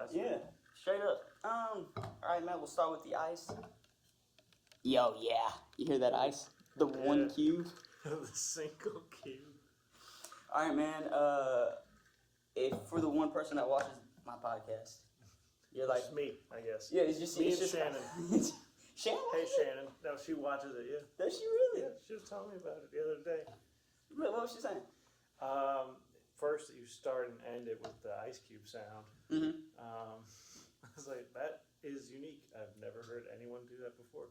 last Yeah, week. straight up. All right, Matt. We'll start with the ice. Yo, yeah. You hear that ice? The one cube. The single cube. All right, man. If for the one person that watches my podcast, you're like It's me, I guess. yeah, it's just me it's and just, Shannon. Shannon. Hey, Shannon. No, she watches it. Yeah. Does she really? Yeah, she was telling me about it the other day. What was she saying? First, you start and end it with the ice cube sound. Mm-hmm. I was like, that is unique. I've never heard anyone do that before.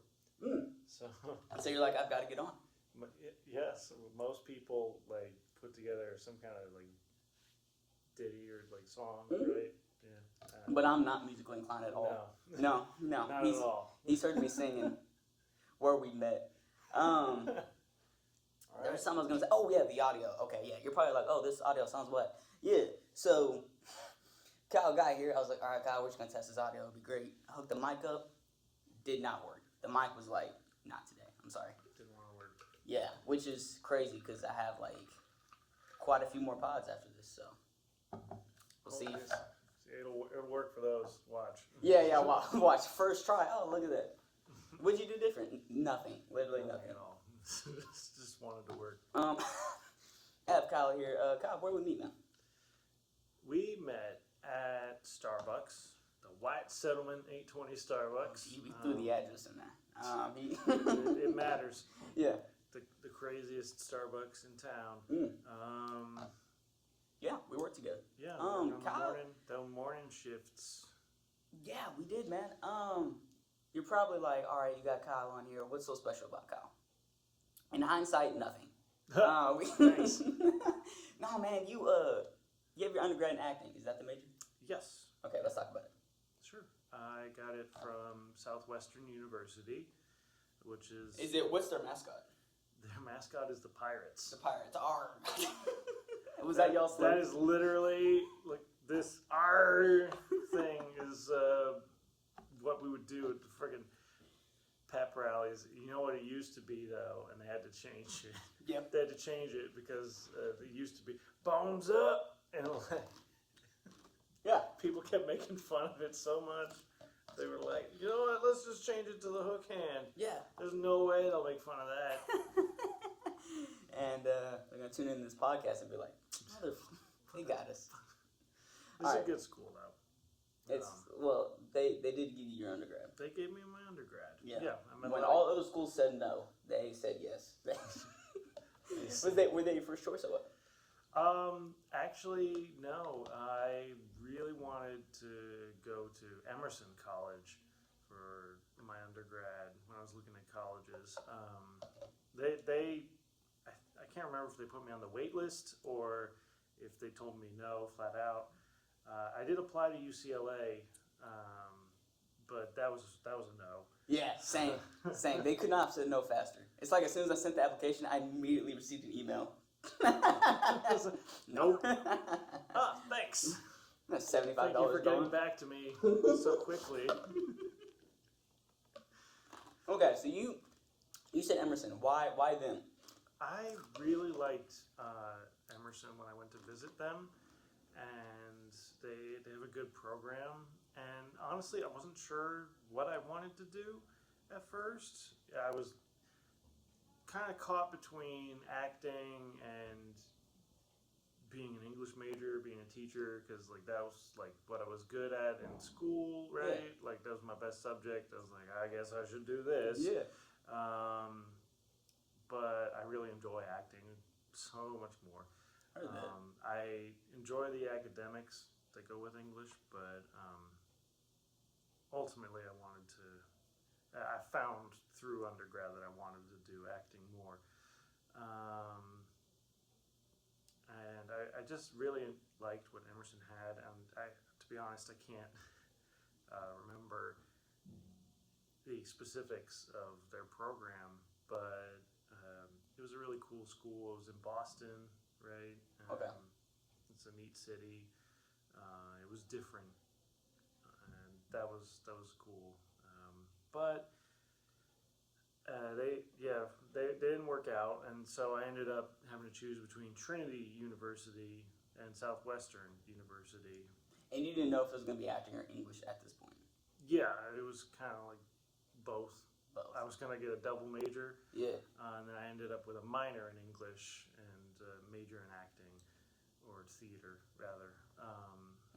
So you're like, I've got to get on. Yes, most people like put together some kind of like ditty or like song, right? Yeah. But I'm not musically inclined at all. No. Not at all. He's heard me singing where we met. There was something I was gonna say. Oh yeah, the audio. Okay, yeah. You're probably like, oh, this audio sounds what? Yeah. So Kyle got here. I was like, all right, Kyle, we're just gonna test this audio. It'll be great. I hooked the mic up. Did not work. The mic was like, not today. I'm sorry. Didn't want to work. Yeah, which is crazy because I have like quite a few more pods after this. So we'll see. It'll work for those. Watch. Yeah. Watch. First try. Oh, look at that. What'd you do different? Nothing. Literally nothing at all. Just wanted to work. I have Kyle here. Kyle, where we meet now? We met at Starbucks, the White Settlement 820 Starbucks. We threw the address in there. It matters. Yeah. The craziest Starbucks in town. Yeah, we worked together. Yeah. Kyle, the morning shifts. Yeah, we did, man. You're probably like, all right, you got Kyle on here. What's so special about Kyle? In hindsight, nothing. Thanks. No, man, you have your undergrad in acting. Is that the major? Yes. Okay, let's talk about it. Sure. I got it from Southwestern University, which is... What's their mascot? Their mascot is the Pirates. The Pirates. R. Was that y'all's That is literally, like, this R thing is what we would do at the friggin' pep rallies. You know what it used to be, though, and they had to change it. Yep. They had to change it because it used to be bones up, and like, yeah, people kept making fun of it so much. They were like, you know what, let's just change it to the hook hand. Yeah. There's no way they'll make fun of that. And they're going to tune in this podcast and be like, they got us. It's a good school, though. Well, they did give you your undergrad. They gave me my undergrad. Yeah. When all other schools said no, they said yes. Were they your first choice or what? Actually, no. I really wanted to go to Emerson College for my undergrad when I was looking at colleges. I can't remember if they put me on the wait list or if they told me no flat out. I did apply to UCLA, but that was a no. Yeah, same. They could not have said no faster. It's like as soon as I sent the application, I immediately received an email. Nope. Thanks. That's $75. Thank you for getting back to me so quickly. Okay, so you said Emerson. Why them? I really liked Emerson when I went to visit them, and they have a good program. And honestly, I wasn't sure what I wanted to do at first. I was kind of caught between acting and being an English major, being a teacher, because like that was like what I was good at in school, right? Yeah. Like that was my best subject. I was like, I guess I should do this. Yeah. But I really enjoy acting so much more. I enjoy the academics that go with English, but ultimately I found through undergrad that I wanted to do acting more. And I just really liked what Emerson had, and to be honest, I can't remember the specifics of their program, but it was a really cool school. It was in Boston, right? Okay. It's a neat city. It was different, and that was cool. But they didn't work out, and so I ended up having to choose between Trinity University and Southwestern University. And you didn't know if it was going to be acting or English at this point? Yeah, it was kind of like both. Both. I was going to get a double major, Yeah. and then I ended up with a minor in English and a major in acting, or theater, rather.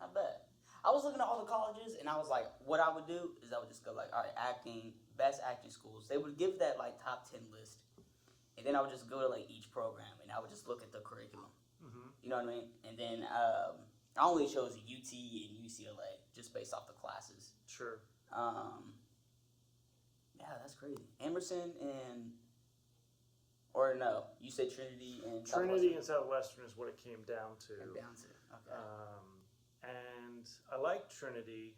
Not bad. I was looking at all the colleges, and I was like, what I would do is I would just go like, all right, acting, best acting schools. They would give that like top 10 list, and then I would just go to like each program, and I would just look at the curriculum. Mm-hmm. You know what I mean? And then I only chose UT and UCLA just based off the classes. Sure. Yeah, that's crazy. Emerson and, or no, you said Trinity and Trinity and Southwestern is what it came down to. Okay. And I liked Trinity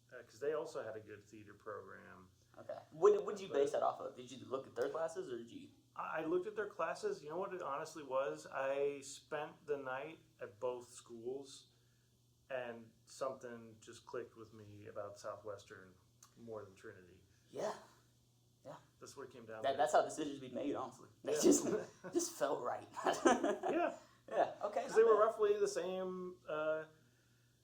because they also had a good theater program. Okay. What did you base that off of? Did you look at their classes or did you? I looked at their classes. You know what it honestly was? I spent the night at both schools, and something just clicked with me about Southwestern more than Trinity. Yeah. That's what it came down to. That's how decisions be made, honestly. They Yeah. just felt right. Yeah. Yeah. Okay. Because they were roughly the same.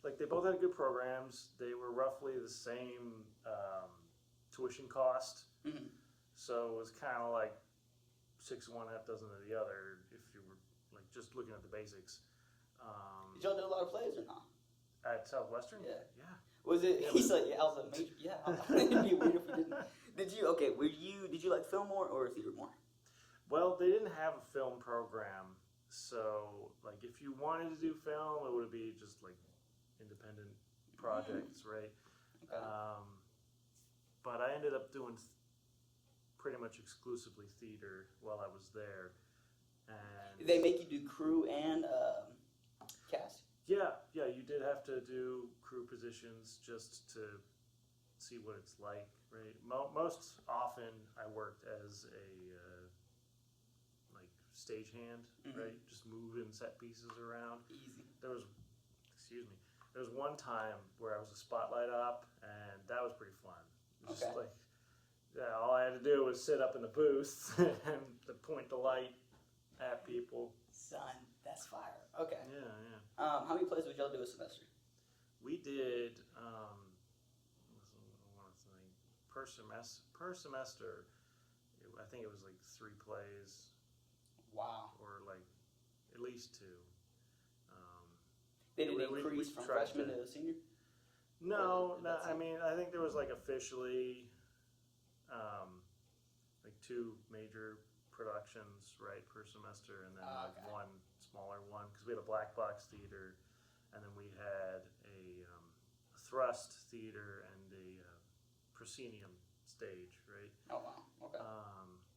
Like they both had good programs. They were roughly the same tuition cost. Mm-hmm. So it was kind of like 6 of one, half dozen of the other. If you were like just looking at the basics. Did y'all do a lot of plays or not? At Southwestern? Yeah. Yeah. Was it? Yeah, He's like, yeah, I was a major. Yeah. It'd be weird if we didn't. Did you? Okay. Did you like film more or theater more? Well, they didn't have a film program, so like if you wanted to do film, it would be just like independent projects, right? Okay. But I ended up doing pretty much exclusively theater while I was there, and Did they make you do crew and cast? yeah, you did have to do crew positions just to see what it's like, right? Most often, I worked as a like stagehand, right? Just moving set pieces around. Easy. There was one time where I was a spotlight op, and that was pretty fun. It was just Okay. like, yeah, all I had to do was sit up in the booth and to point the light at people. Son, that's fire. Okay. Yeah. How many plays would y'all do a semester? We did, per semester, I think it was like 3 plays, Wow. or like at least 2. Did it we increase from tried freshman to- to senior? No, That's I it. mean, I think there was like officially, like 2 major productions, right, per semester, and then like Okay. 1 smaller one, because we had a black box theater, and then we had a thrust theater and a proscenium stage, right? Oh wow. Okay.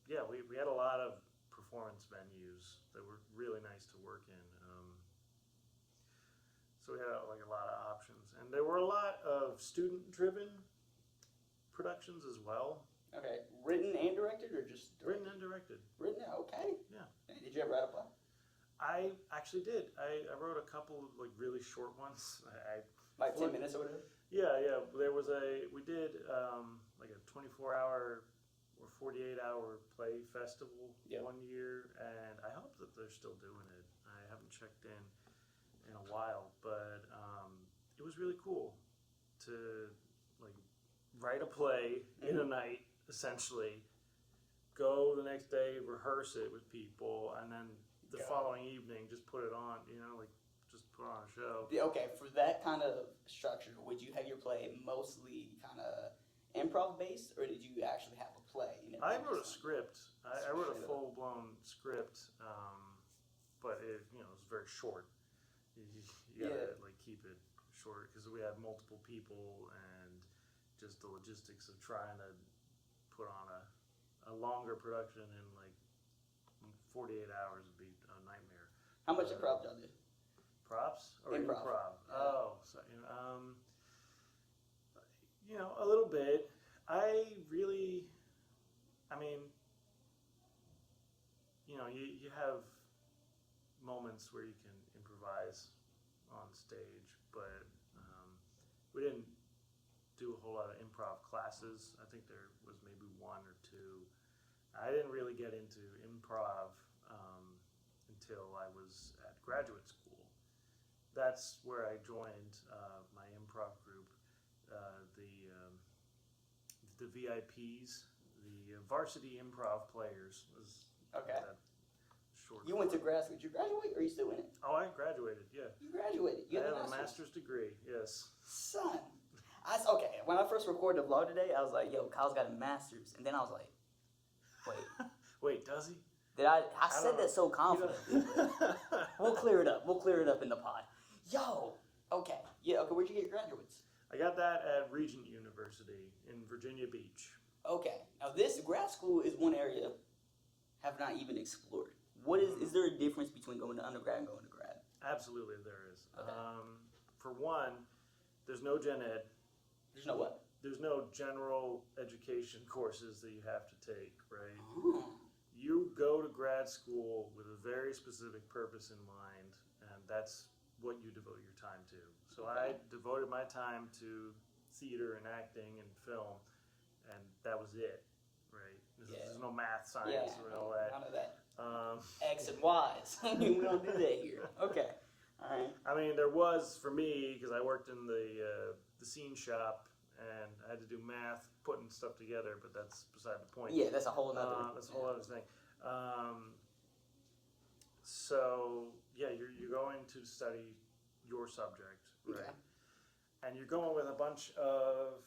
Yeah, we had a lot of performance venues that were really nice to work in. So we had like a lot of options, and there were a lot of student-driven productions as well. Okay. Written and directed, or just Written and directed. Written. Okay. Yeah. Did you ever write a play? I actually did. I wrote a couple of like really short ones. Like 10 minutes or whatever. Yeah. There was we did like a 24-hour or 48-hour play festival one year, and I hope that they're still doing it. I haven't checked in a while, but it was really cool to like write a play in a night, essentially, go the next day, rehearse it with people, and then the following evening just put it on, like just put on a show. Yeah, okay, for that kind of structure, would you have your play mostly kind of improv based, or did you actually have a play? I wrote a script. I wrote a full-blown script, but it was very short. You gotta like keep it short because we had multiple people, and just the logistics of trying to put on a longer production in like 48 hours would be a nightmare. How much improv y'all do? Props or Improv. improv? Oh, so, a little bit. You have moments where you can improvise on stage, but we didn't do a whole lot of improv classes. I think there was maybe 1 or 2. I didn't really get into improv until I was at graduate school. That's where I joined my the VIPs, the varsity improv players. Was Okay. that short You went to form. grad school. Did you graduate, or are you still in it? Oh, I graduated. Yeah, You graduated. You I have have a a master's. master's degree. Yes. Son. Okay, when I first recorded the vlog today, I was like, yo, Kyle's got a master's. And then I was like, wait. Wait, does he? Did I don't said know. that so You confidently. know- We'll clear it up. We'll clear it up in the pod. Yo. Okay. Yeah, okay, where'd you get your graduates? I got that at Region University in Virginia Beach. Okay. Now this grad school is one area have not even explored. Is there a difference between going to undergrad and going to grad? Absolutely, there is. Okay. For one, there's no gen ed. There's no what? There's no general education courses that you have to take, right? Oh. You go to grad school with a very specific purpose in mind, and that's what you devote your time to. So I devoted my time to theater and acting and film, and that was it, right? There's no math, science, or all that. None of that. Um, X and Y's. We don't do that here. Okay. All right. I mean, there was for me because I worked in the scene shop and I had to do math, putting stuff together. But that's beside the point. Yeah, that's a whole nother. That's a whole other thing. So yeah, you're going to study your subject, right? Okay. And you're going with a bunch of,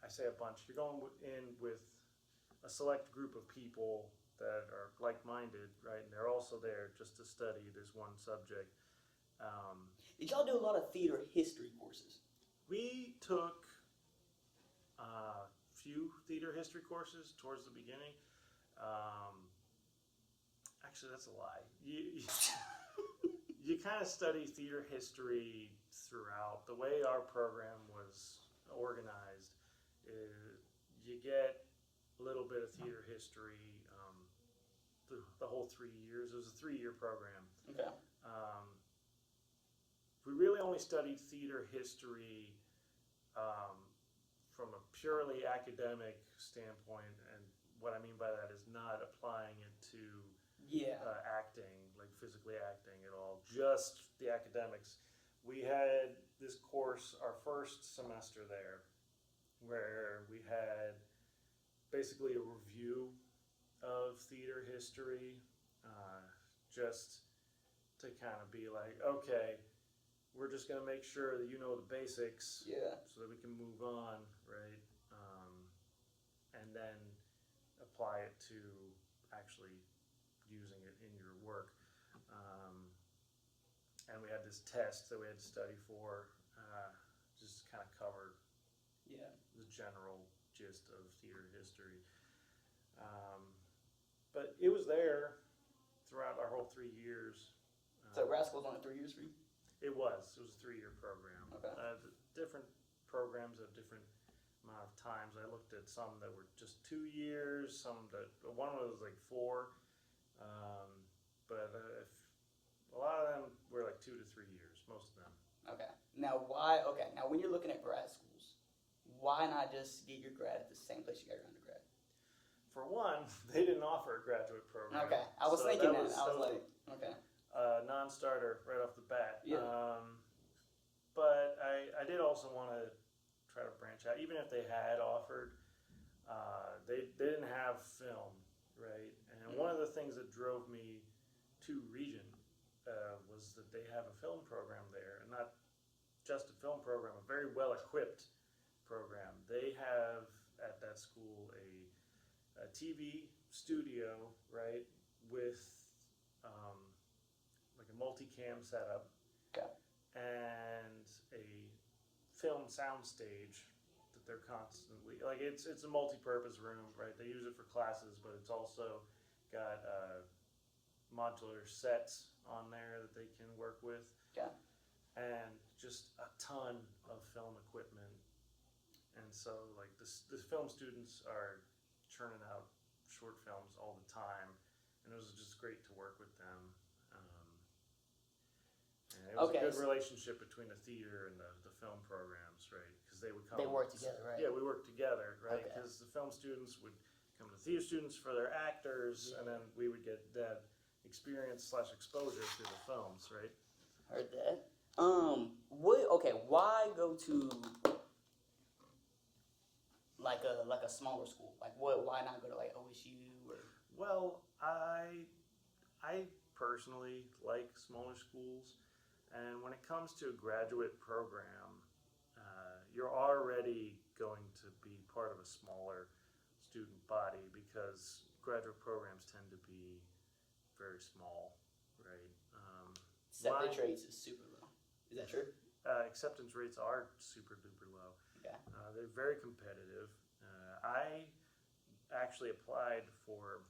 I say a bunch. You're going in with a select group of people that are like-minded, right? And they're also there just to study this one subject. Did y'all do a lot of theater history courses? We took a few theater history courses towards the beginning. Actually, that's a lie. You kind of study theater history throughout. The way our program was organized is you get a little bit of theater history the whole 3 years. It was a 3-year program. Okay. We really only studied theater history from a purely academic standpoint, and what I mean by that is not applying it to acting, like physically acting at all, just the academics. We had this course our first semester there where we had basically a review of theater history, just to kind of be like, okay, we're just going to make sure that you know the basics so that we can move on, right? And then apply it to actually using it in your work. And we had this test that we had to study for, just kind of cover the general gist of theater history. But it was there throughout our whole 3 years. So grad school's only 3 years for you? It was a 3-year program. Okay. The different programs have different amount of times. I looked at some that were just 2 years, one was like 4, but a lot of them were like 2 to 3 years, most of them. Okay. Now when you're looking at grad schools, why not just get your grad at the same place you got your undergrad? For one, they didn't offer a graduate program. Okay. I was So thinking that that. I was like, okay. Non-starter right off the bat. Yeah. But I did also want to try to branch out, even if they had offered. They didn't have film, right? And one of the things that drove me to Region was that they have a film program there, and not just a film program, a very well-equipped program. They have at that school a TV studio, right, with like a multicam setup, Okay. and a film soundstage that they're constantly like. It's a multi-purpose room, right? They use it for classes, but it's also got modular sets on there that they can work with, Okay. and just a ton of film equipment. And so, like, the film students are churning out short films all the time, and it was just great to work with them. And it was a good relationship between the theater and the film programs, right? Because they would come. They work together, right? Yeah, we worked together, right? Okay. Because the film students would come to theater students for their actors, and then we would get that experience/exposure to the films, right? Heard that. Why go to like a smaller school? Like, why not go to like OSU or? Well, I personally like smaller schools, and when it comes to a graduate program, you're already going to be part of a smaller student body because graduate programs tend to be very small, right? Acceptance rates is super low. Is that true? Acceptance rates are super duper low. Okay. They're very competitive. I actually applied for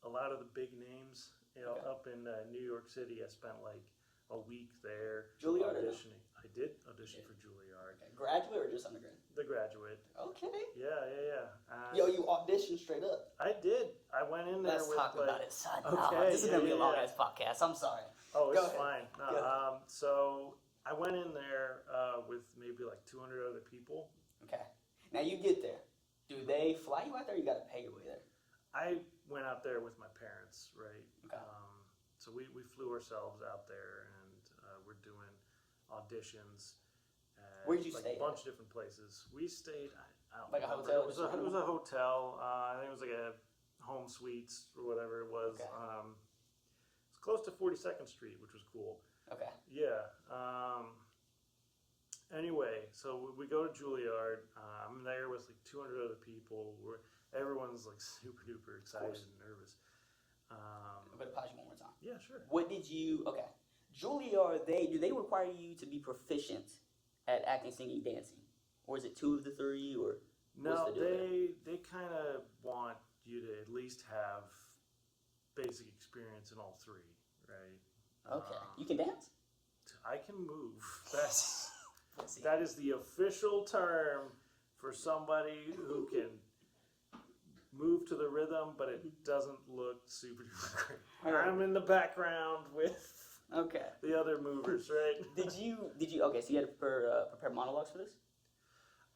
a lot of the big names, Okay. up in New York City. I spent like a week there Juilliard or no? auditioning. I did audition for Juilliard, Okay. Graduate or just undergrad? the graduate. Okay. Yeah. Yo, you auditioned straight up. I did. I went in there Let's with talk like, about it, son. Okay, This is gonna be a long ass podcast. I'm sorry. Oh, Go it's ahead. fine. No, Go ahead. so I went in there with maybe like 200 other people. Okay. Now you get there. Do they fly you out there? Or you got to pay your way there. I went out there with my parents, right? Okay. So we flew ourselves out there, and we're doing auditions. At, Where did you like, stay a bunch of different places. We stayed. I don't Like a remember. hotel? It was a hotel. I think it was like a home suites or whatever it was. Okay. It's close to 42nd Street, which was cool. Okay. Yeah. Anyway, so we go to Juilliard. I'm there with like 200 other people. Everyone's like super duper excited and nervous. I'm gonna pause you one more time. Yeah, sure. What did you? Okay. Juilliard, do they require you to be proficient at acting, singing, dancing, or is it 2 of the 3, or? No, what's the deal they kind of want you to at least have basic experience in all 3, right? Okay. You can dance? I can move. That is the official term for somebody who can move to the rhythm, but it doesn't look super duper great. I'm in the background with Okay. the other movers, right? Did you? Okay, so you had to prepare monologues for this?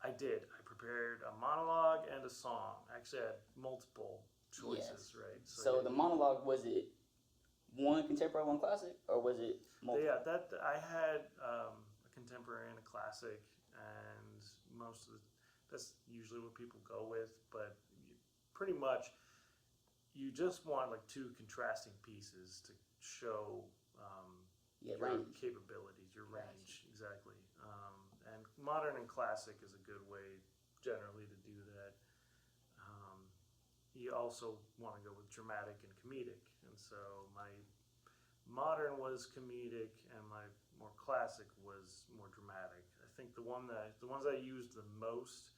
I did. I prepared a monologue and a song. Actually, I had multiple choices, right? So the monologue, was it one contemporary, one classic, or was it multiple? Yeah, that I had a contemporary and a classic, and that's usually what people go with. But pretty much, you just want like 2 contrasting pieces to show your range. capabilities, your range, exactly. And modern and classic is a good way generally to do that. You also want to go with dramatic and comedic, and so my modern was comedic and my more classic was more dramatic. I think the ones I used the most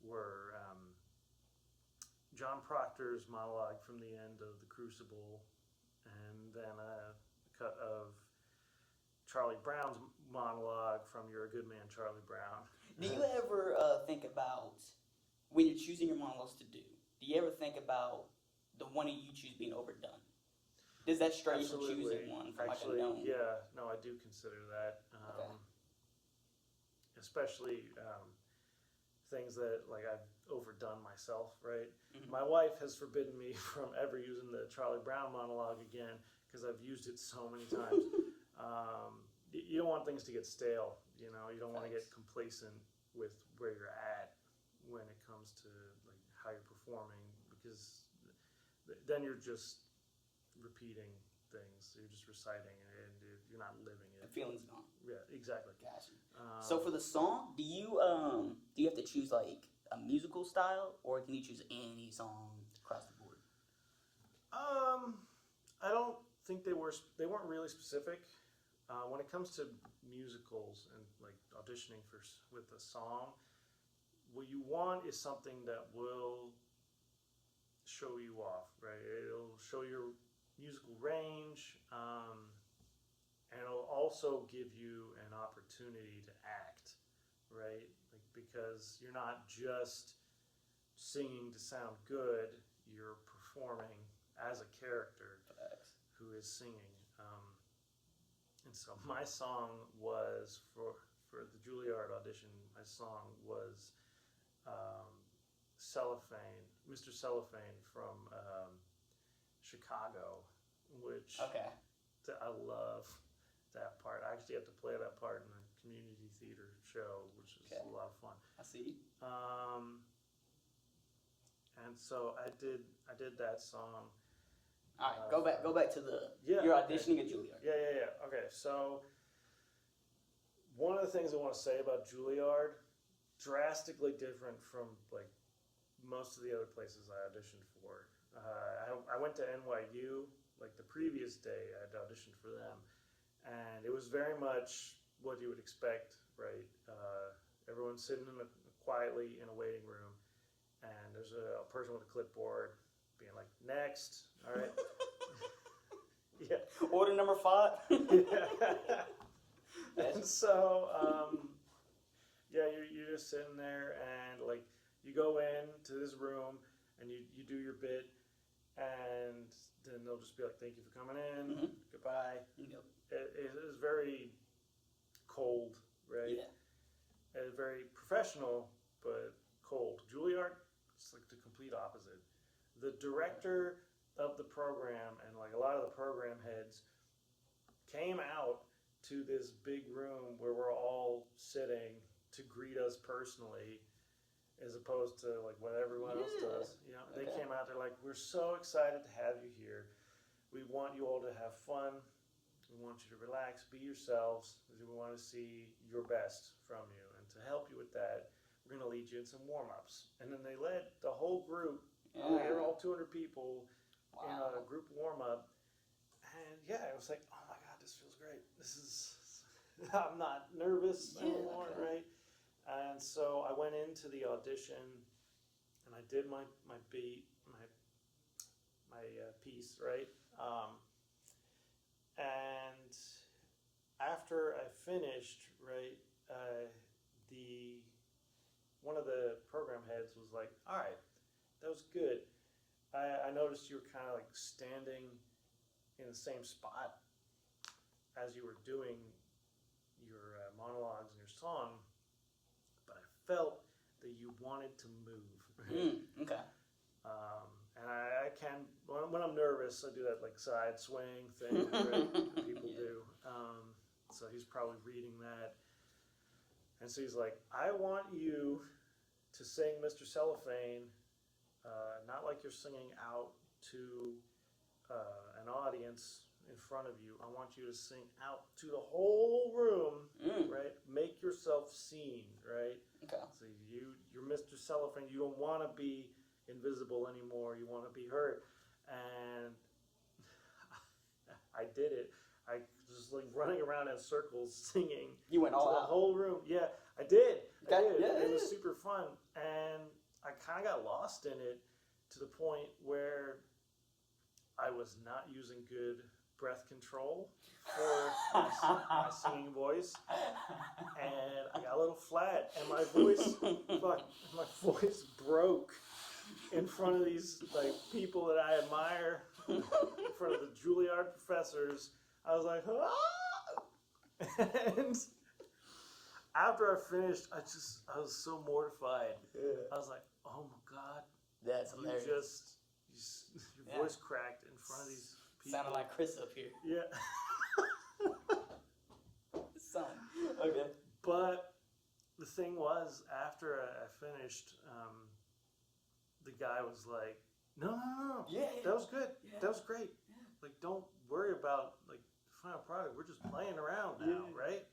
were John Proctor's monologue from the end of The Crucible, and then a cut of Charlie Brown's monologue from You're a Good Man, Charlie Brown. Do you ever think about, when you're choosing your monologues to do you ever think about the one you choose being overdone? Does that stray you from choosing one from Actually, like a known? yeah, no, I do consider that. Okay. Especially things that like I've overdone myself, right? Mm-hmm. My wife has forbidden me from ever using the Charlie Brown monologue again because I've used it so many times. You don't want things to get stale, you know. You don't want to get complacent with where you're at when it comes to like how you're performing, because then you're just repeating things. You're just reciting it, and you're not living it. The feeling's gone. Yeah, exactly. Gotcha. So for the song, do you have to choose like a musical style, or can you choose any song across the board? I don't think they weren't really specific. When it comes to musicals and like auditioning with a song, what you want is something that will show you off, right? It'll show your musical range, and it'll also give you an opportunity to act, right? Like, because you're not just singing to sound good, you're performing as a character who is singing. And so my song was for the Juilliard audition. My song was Cellophane, Mr. Cellophane from Chicago, which I love that part. I actually have to play that part in the community theater show, which is Okay. a lot of fun. I see. And so I did that song. All right, go back to the Yeah, you're okay. auditioning at Juilliard. Yeah. Okay, so one of the things I want to say about Juilliard, drastically different from like most of the other places I auditioned for. I went to NYU like the previous day. I had auditioned for them, and it was very much what you would expect, right? Everyone's sitting quietly in a waiting room, and there's a person with a clipboard being like, "Next, all right." Yeah. Order number 5. And so, you're just sitting there, and like you go into this room, and you do your bit, and then they'll just be like, "Thank you for coming in, goodbye." Yep. It is very cold, right? Yeah. Very professional, but cold. Juilliard, it's like the complete opposite. The director of the program and like a lot of the program heads came out to this big room where we're all sitting to greet us personally, as opposed to like what everyone else does. You know, they came out, they're like, "We're so excited to have you here. We want you all to have fun. We want you to relax, be yourselves. We want to see your best from you. And to help you with that, we're going to lead you in some warm-ups." And then they led the whole group, they were all 200 people, in a group warm-up. And yeah, it was like, oh my God, this feels great. I'm not nervous anymore, right? And so I went into the audition, and I did my beat, my piece, right? And after I finished, right, one of the program heads was like, "All right, that was good. I noticed you were kind of like standing in the same spot as you were doing your monologues and your song, but I felt that you wanted to move." Right? Okay. And I can, when I'm nervous, I do that like side swaying thing, right? People do. So he's probably reading that. And so he's like, "I want you to sing Mr. Cellophane, not like you're singing out to an audience in front of you. I want you to sing out to the whole room, right? Make yourself seen, right? Okay. So you're Mr. Cellophane. You don't want to be invisible anymore. You want to be heard." And I did it. I was like running around in circles singing. You went all to the out. whole room. Yeah, I did. I did. Yeah, It was super fun, and I kind of got lost in it to the point where I was not using good breath control for my singing voice, and I got a little flat, and my voice broke in front of these like people that I admire, in front of the Juilliard professors. I was like, "Ah!" And after I finished, I was so mortified. I was like, "Oh my God, That's hilarious. Your voice cracked in front of these people." Sounded like Chris up here. Yeah. Son. Okay. But the thing was, after I finished, the guy was like, no, Yeah. that was good. Yeah. That was great. Yeah. Like, don't worry about like the final product. We're just playing around now, right?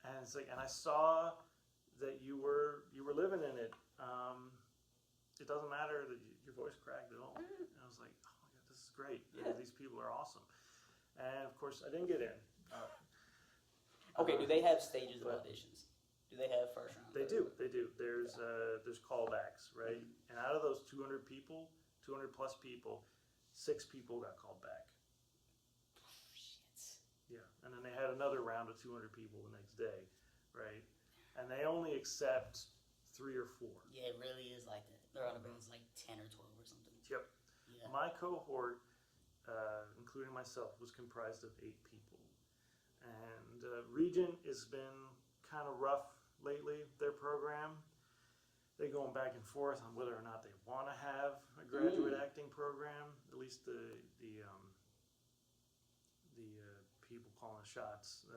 And it's like, and I saw that you were living in it. It doesn't matter that your voice cracked at all. And I was like, oh my God, this is great. Yeah. These people are awesome. And of course, I didn't get in. Okay, do they have stages of auditions? Do they have first round? They do. There's callbacks, right? And out of those 200 plus people, 6 people got called back. Shit. Yeah, and then they had another round of 200 people the next day, right? And they only accept 3 or 4. Yeah, it really is like that. Their other bands like 10 or 12 or something. Yep. Yeah. My cohort, including myself, was comprised of 8 people. And Region has been kind of rough lately, their program. They're going back and forth on whether or not they want to have a graduate acting program. At least the people calling the shots,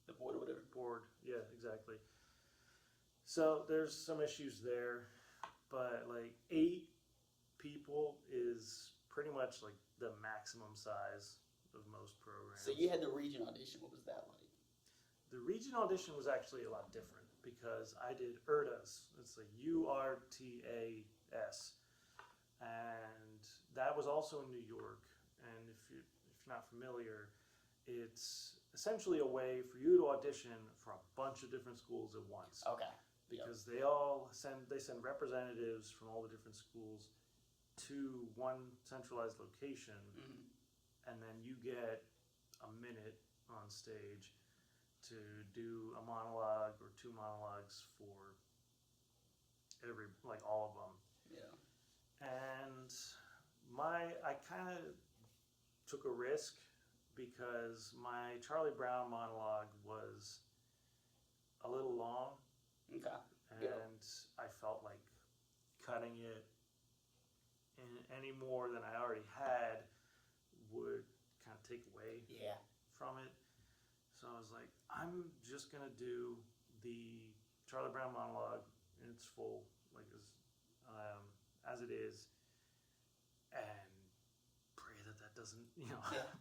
the The board or whatever. Board, yeah, exactly. So there's some issues there, but like 8 people is pretty much like the maximum size of most programs. So you had the Region Audition. What was that like? The Region Audition was actually a lot different because I did URTAS. It's like URTAS, and that was also in New York. And if you're not familiar, it's essentially a way for you to audition for a bunch of different schools at once. Okay. Because they send representatives from all the different schools to one centralized location, and then you get a minute on stage to do a monologue or 2 monologues for all of them. Yeah. And I kind of took a risk because my Charlie Brown monologue was a little long. Okay. And I felt like cutting it any more than I already had would kind of take away from it. So I was like, I'm just gonna do the Charlie Brown monologue in its full, like as it is, and pray that doesn't,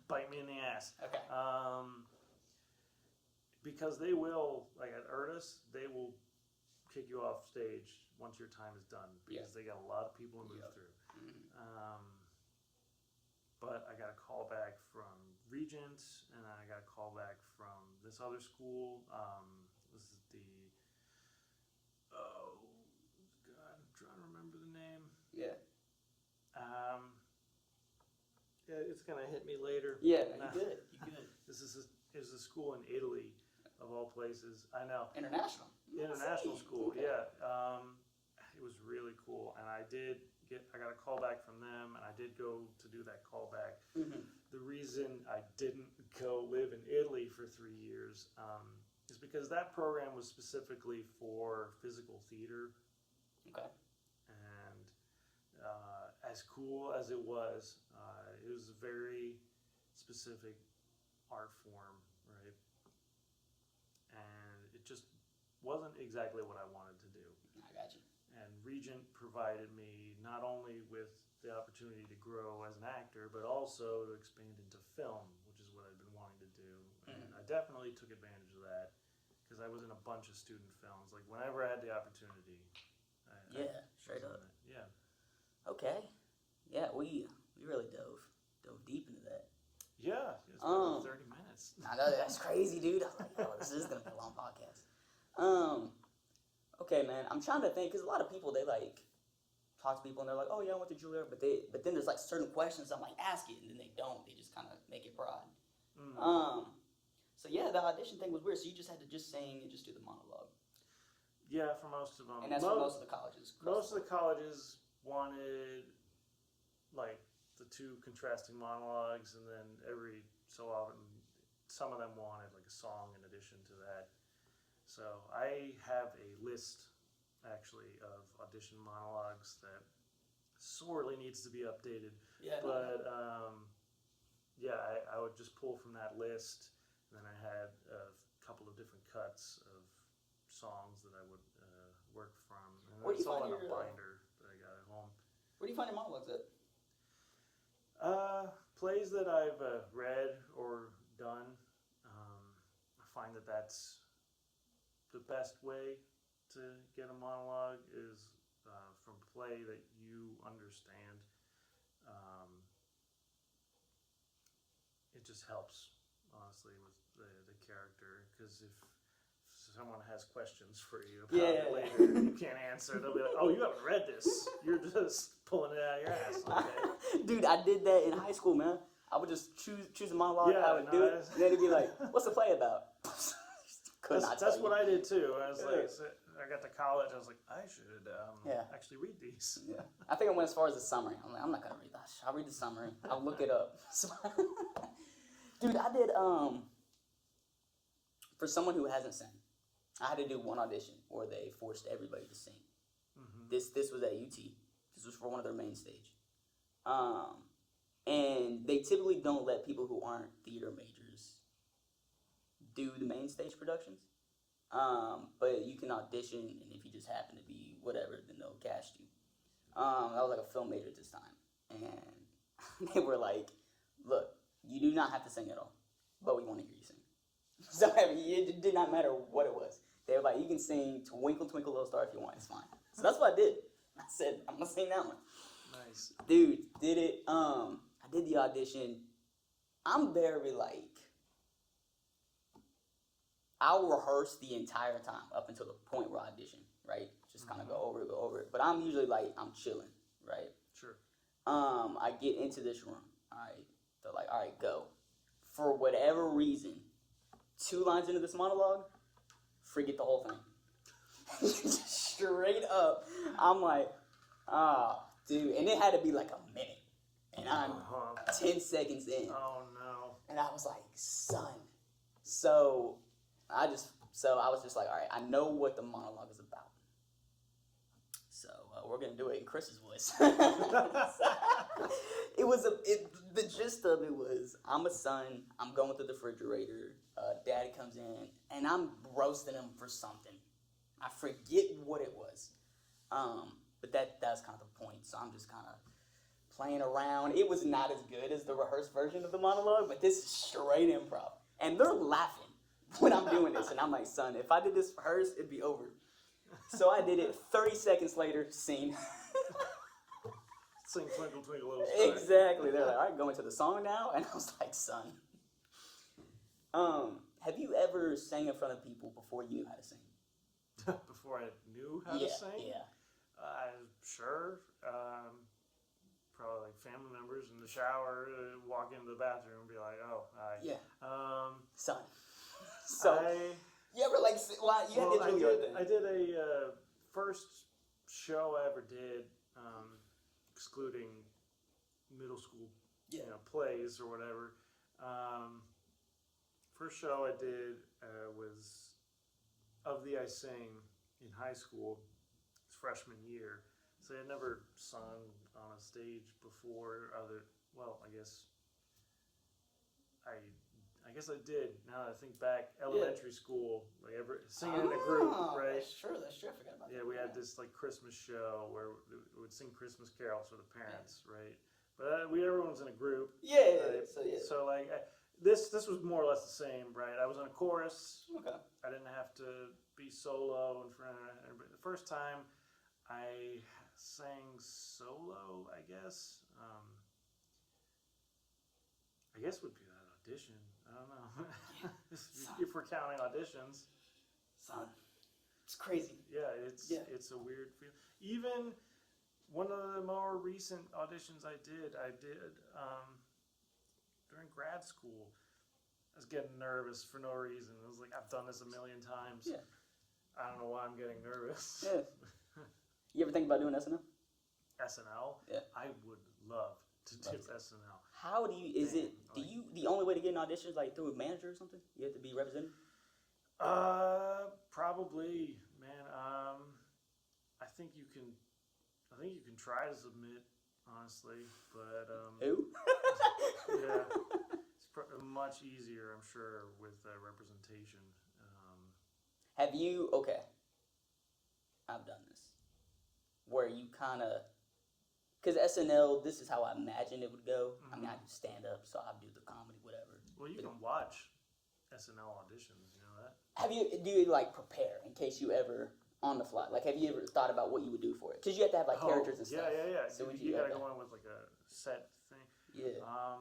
bite me in the ass. Okay. Because they will, like at URTAS, they will kick you off stage once your time is done because they got a lot of people to move through. But I got a call back from Regent, and I got a call back from this other school. This is oh God, I'm trying to remember the name. Yeah. Yeah, it's gonna hit me later. Yeah, you good. You good. This is a school in Italy, of all places. I know. International School. Okay. Yeah. It was really cool, and I got a call back from them, and I did go to do that call back. The reason I didn't go live in Italy for 3 years is because that program was specifically for physical theater. Okay. And as cool as it was a very specific art form, right? And it just wasn't exactly what I wanted to do. I got you. And Regent provided me not only with the opportunity to grow as an actor, but also to expand into film, which is what I'd been wanting to do. And I definitely took advantage of that because I was in a bunch of student films. Like whenever I had the opportunity. Straight up. Yeah. Okay. Yeah, we really dove deep into that. Yeah, it's been 30 minutes. I know, that's crazy, dude. I was like, oh, this is gonna be a long podcast. Okay, man. I'm trying to think because a lot of people they like talk to people and they're like, oh yeah, I went to Juilliard, but then there's like certain questions I'm like ask it and then they don't. They just kind of make it broad. So yeah, the audition thing was weird. So you just had to just sing and just do the monologue. Yeah, for most of them. And that's for most of the colleges. Most of the colleges wanted like the 2 contrasting monologues, and then every so often, some of them wanted like a song in addition to that. So I have a list actually of audition monologues that sorely needs to be updated. Yeah. But I would just pull from that list, and then I had a couple of different cuts of songs that I would work from. And Where do you it's all find in a your, binder that I got at home. Where do you find your monologues at? Plays that I've read or done. I find that that's the best way to get a monologue is from play that you understand. It just helps, honestly, with the character, because if someone has questions for you about it later and you can't answer, they'll be like, oh, you haven't read this. You're just pulling it out of your ass. Okay. Dude, I did that in high school, man. I would just choose a monologue, I would do it, and then it'd be like, what's the play about? That's what I did too. I was like, I got to college, I was like, I should actually read these. Yeah. I think I went as far as the summary. I'm like, I'm not gonna read that. I'll read the summary. I'll look it up. Dude, I did for someone who hasn't sang, I had to do one audition where they forced everybody to sing. This was at UT. This was for one of their main stage. And they typically don't let people who aren't theater majors do the main stage productions. But you can audition, and if you just happen to be whatever, then they'll cast you. I was like a film major at this time, and they were like, "Look, you do not have to sing at all, but we want to hear you sing." So I mean, it did not matter what it was. They were like, "You can sing Twinkle Twinkle Little Star if you want. It's fine." So that's what I did. I said, "I'm gonna sing that one." Nice. Dude, did it. I did the audition. I'm very like. I'll rehearse the entire time up until the point where I audition, right? Just kind of go over it. But I'm usually like, I'm chilling, right? Sure. I get into this room, all right? They're like, all right, go. For whatever reason, 2 lines into this monologue, forget the whole thing. Straight up. I'm like, dude. And it had to be like a minute. And I'm 10 seconds in. Oh, no. And I was like, son. So I was just like, all right, I know what the monologue is about. So we're gonna do it in Chris's voice. The gist of it was, I'm a son. I'm going through the refrigerator. Daddy comes in, and I'm roasting him for something. I forget what it was. But that's kind of the point. So I'm just kind of playing around. It was not as good as the rehearsed version of the monologue, but this is straight improv, and they're laughing when I'm doing this, and I'm like, son, if I did this rehearsed, it'd be over. So I did it. 30 seconds later, scene. Sing Twinkle Twinkle Little Star. Exactly. They're like, all right, go into the song now, and I was like, son. Have you ever sang in front of people before you knew how to sing? Before I knew how to sing? Yeah. Sure. Probably like family members in the shower, walk into the bathroom and be like, oh, hi. Yeah. Son. You ever like, you had the Juilliard thing. I did a first show I ever did, excluding middle school, plays or whatever. First show I did was Of the I Sing in high school, freshman year. So I had never sung on a stage before. I guess I did. Now that I think back, elementary school, like singing in a group, right? That's true. I forgot about that. Yeah, we had this like Christmas show where we would sing Christmas carols for the parents, right? But everyone's in a group. Yeah. Right? So like this was more or less the same, right? I was in a chorus. Okay. I didn't have to be solo in front of everybody. The first time I sang solo, I guess. I guess would be that audition. I don't know. If we're counting auditions. Son, it's crazy. Yeah, it's a weird feel. Even one of the more recent auditions I did during grad school. I was getting nervous for no reason. I was like, I've done this a million times. Yeah. I don't know why I'm getting nervous. Yeah. You ever think about doing SNL? SNL? Yeah. I would love to do SNL. How do you, the only way to get an audition is like through a manager or something? You have to be represented? Probably, man. I think you can try to submit, honestly, but Who? yeah, it's much easier, I'm sure, with representation. Have you? Okay, I've done this where you kind of, because SNL, this is how I imagine it would go. I mean, I do stand up, so I do the comedy, whatever. Well, you can watch SNL auditions, you know that? Do you like prepare in case you ever on the fly? Like, have you ever thought about what you would do for it? Because you have to have like characters and stuff. Yeah. So you gotta go in with like a set thing. Yeah. I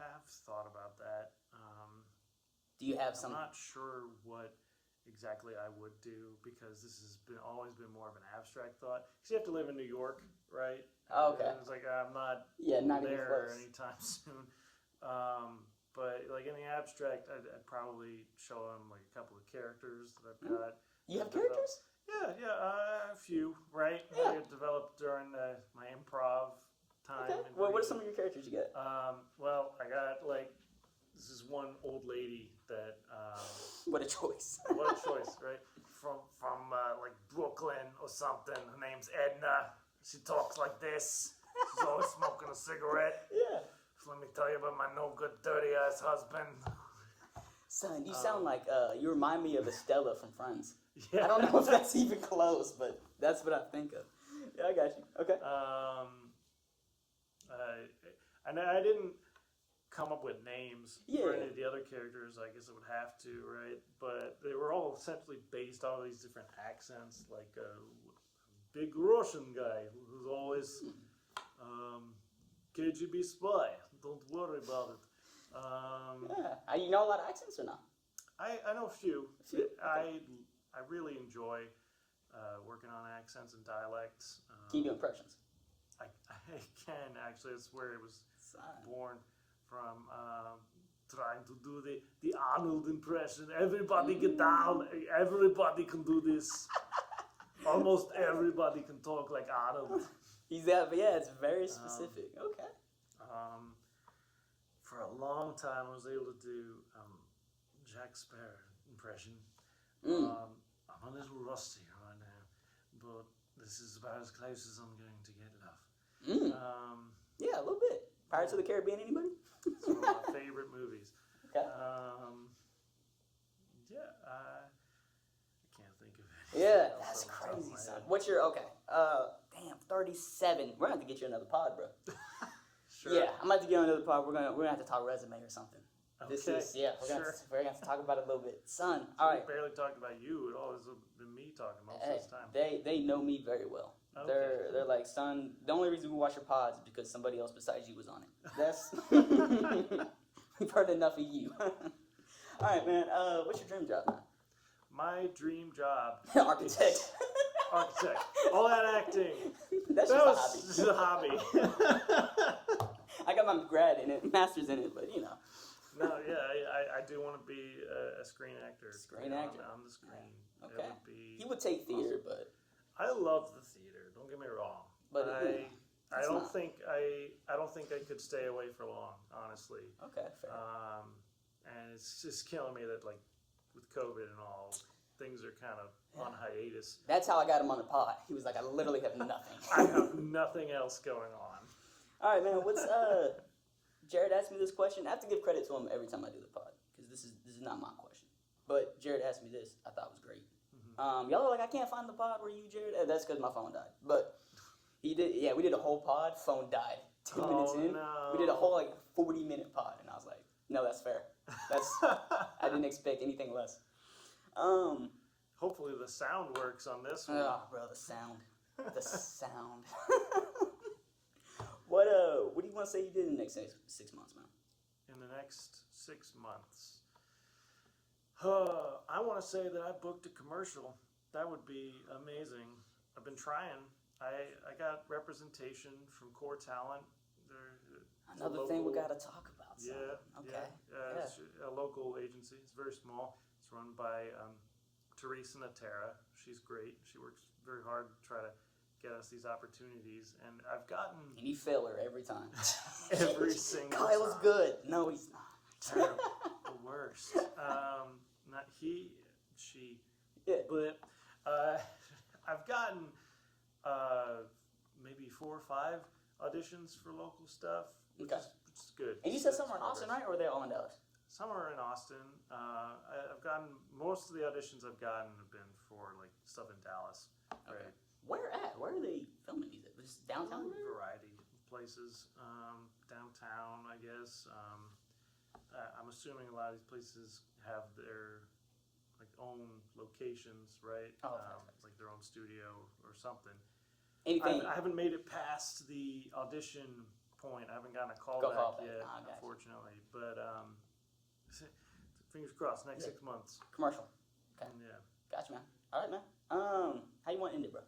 have thought about that. Do you have I'm not sure what exactly I would do because this has always been more of an abstract thought. Because you have to live in New York, right? Oh, okay. And it's like I'm not not there anytime soon. But like in the abstract, I'd probably show them like a couple of characters that I've got. You have characters? Yeah, a few, right? Yeah. I developed during my improv time. Okay. Well, what are some of your characters you got? Well, I got like this is one old lady that. What a choice! What a choice, right? From like Brooklyn or something. Her name's Edna. She talks like this. She's always smoking a cigarette. Yeah. So let me tell you about my no good, dirty ass husband. Son, you sound like you remind me of Estella from Friends. Yeah. I don't know if that's even close, but that's what I think of. Yeah, I got you. Okay. And I didn't come up with names for Yeah. any of the other characters. I guess I would have to, right? But they were all essentially based on all these different accents, like a big Russian guy who's always KGB spy. Don't worry about it. Yeah. You know a lot of accents or not? I know a few. A few? I really enjoy working on accents and dialects. Can you do impressions? I can actually. It's where it was born from. Trying to do the Arnold impression. Everybody get down. Everybody can do this. Almost everybody can talk like Arnold. He's that, but yeah, it's very specific. Okay. For a long time, I was able to do Jack Sparrow impression. I'm a little rusty right now, but this is about as close as I'm going to get, love. Yeah, a little bit. Pirates of the Caribbean, anybody? It's one of my favorite movies. Okay. I can't think of it. Yeah, that's crazy, son. What's your, okay, damn, 37. We're gonna have to get you another pod, bro. Sure. Yeah, I'm about to get on another pod. We're gonna have to talk resume or something. Okay. We're gonna have to talk about it a little bit. Son, all right. We barely talked about you. It always been me talking most of this time. They know me very well. Okay. They're like, son, the only reason we watch your pods is because somebody else besides you was on it. That's we've heard enough of you. All right, man. What's your dream job, man? My dream job. Architect. Architect. All that acting. That's just a hobby. I got my grad in it, master's in it, but you know. No, yeah, I do want to be a screen actor. Screen actor on the screen. Yeah. Okay. It would be He would take theater, awesome. but I love the theater. Don't get me wrong. But I don't think I could stay away for long, honestly. okay, fair. And it's just killing me that, like, with COVID and all, things are kind of on hiatus. That's how I got him on the pod. He was like, I literally have nothing. I have nothing else going on. All right, man. What's Jared asked me this question. I have to give credit to him every time I do the pod because this is not my question. But Jared asked me this. I thought it was great. Y'all are like, I can't find the pod. Where you, Jared? That's because my phone died. But he did. Yeah, we did a whole pod. Phone died. 10 minutes in, no. we did a whole 40-minute pod, and I was like, no, that's fair. I didn't expect anything less. Hopefully the sound works on this one. Oh, bro, the sound. The sound. What do you want to say you did in the next 6 months, man? In the next 6 months, I want to say that I booked a commercial. That would be amazing. I've been trying. I got representation from Core Talent. Another thing we got to talk about. So. Yeah. Okay. Yeah. It's a local agency. It's very small. It's run by Teresa Natera. She's great. She works very hard to try to get us these opportunities, and I've gotten. And you fail her every time. Every single Kyle's time. good. No, he's not. Terrible. The worst. Not he, she. Yeah. But I've gotten maybe 4 or 5 auditions for local stuff, which is good. And you said somewhere in Austin, right? Or are they all in Dallas? Somewhere in Austin. I've gotten most of the auditions I've gotten have been for like stuff in Dallas. Okay. Right? Where at? Where are they filming these? Just downtown? A variety of places. Downtown, I guess. I'm assuming a lot of these places have their own locations, right? Oh, like their own studio or something. Anything? I haven't made it past the audition point. I haven't gotten a call back yet, unfortunately. But fingers crossed, next 6 months. Commercial. Okay. Yeah. Gotcha, man. All right, man. How you want to end it, bro?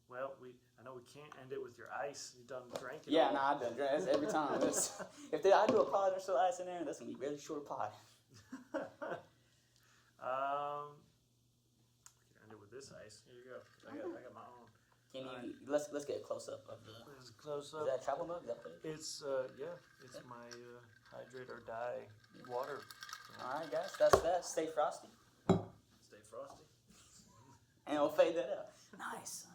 Well, I know we can't end it with your ice. You done drinking? Yeah, no, I've done drinking every time. I do a pod and there's still ice in there, that's gonna be a really short pod. We can end it with this ice. Here you go. I got my own. Can you let's get a close up of the. There's a close up. Is that a travel mug? Is that what it is? It's it's my hydrate or die water. All right, guys, that's that. Stay frosty. Stay frosty. And we'll fade that out. Nice.